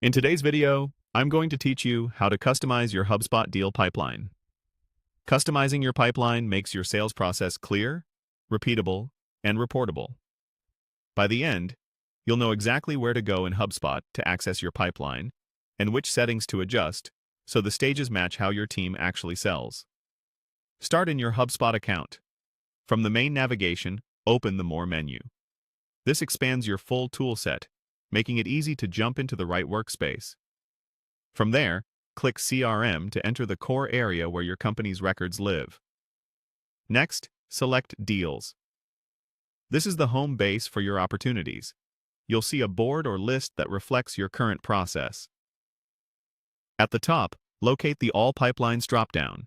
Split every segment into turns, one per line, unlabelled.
In today's video, I'm going to teach you how to customize your HubSpot deal pipeline. Customizing your pipeline makes your sales process clear, repeatable, and reportable. By the end, you'll know exactly where to go in HubSpot to access your pipeline and which settings to adjust so the stages match how your team actually sells. Start in your HubSpot account. From the main navigation, open the More menu. This expands your full toolset, making it easy to jump into the right workspace. From there, click CRM to enter the core area where your company's records live. Next, select Deals. This is the home base for your opportunities. You'll see a board or list that reflects your current process. At the top, locate the All Pipelines dropdown.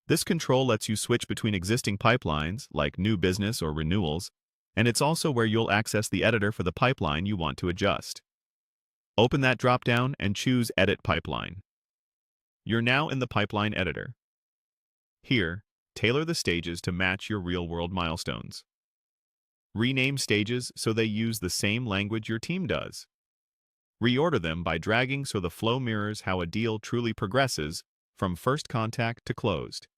This control lets you switch between existing pipelines, like new business or renewals, and it's also where you'll access the editor for the pipeline you want to adjust. Open that dropdown and choose Edit Pipeline. You're now in the pipeline editor. Here, tailor the stages to match your real-world milestones. Rename stages so they use the same language your team does. Reorder them by dragging so the flow mirrors how a deal truly progresses from first contact to closed.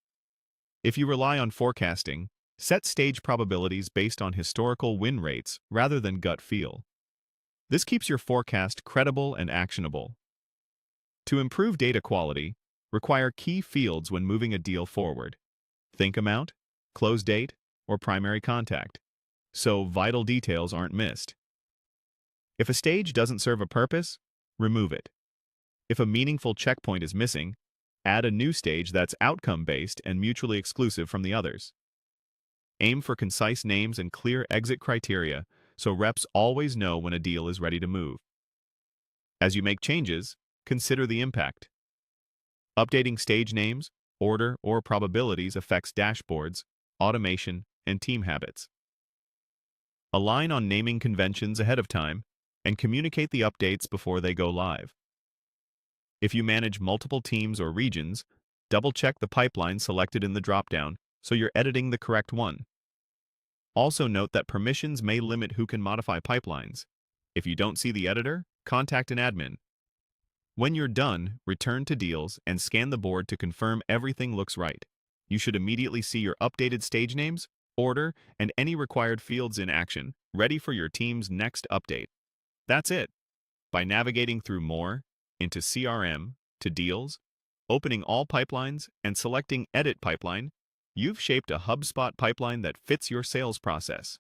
If you rely on forecasting, set stage probabilities based on historical win rates rather than gut feel. This keeps your forecast credible and actionable. To improve data quality, require key fields when moving a deal forward. Think amount, close date, or primary contact, so vital details aren't missed. If a stage doesn't serve a purpose, remove it. If a meaningful checkpoint is missing, add a new stage that's outcome-based and mutually exclusive from the others. Aim for concise names and clear exit criteria so reps always know when a deal is ready to move. As you make changes, consider the impact. Updating stage names, order, or probabilities affects dashboards, automation, and team habits. Align on naming conventions ahead of time and communicate the updates before they go live. If you manage multiple teams or regions, double-check the pipeline selected in the dropdown so you're editing the correct one. Also note that permissions may limit who can modify pipelines. If you don't see the editor, contact an admin. When you're done, return to Deals and scan the board to confirm everything looks right. You should immediately see your updated stage names, order, and any required fields in action, ready for your team's next update. That's it. By navigating through More, into CRM, to Deals, opening all pipelines, and selecting Edit Pipeline, you've shaped a HubSpot pipeline that fits your sales process.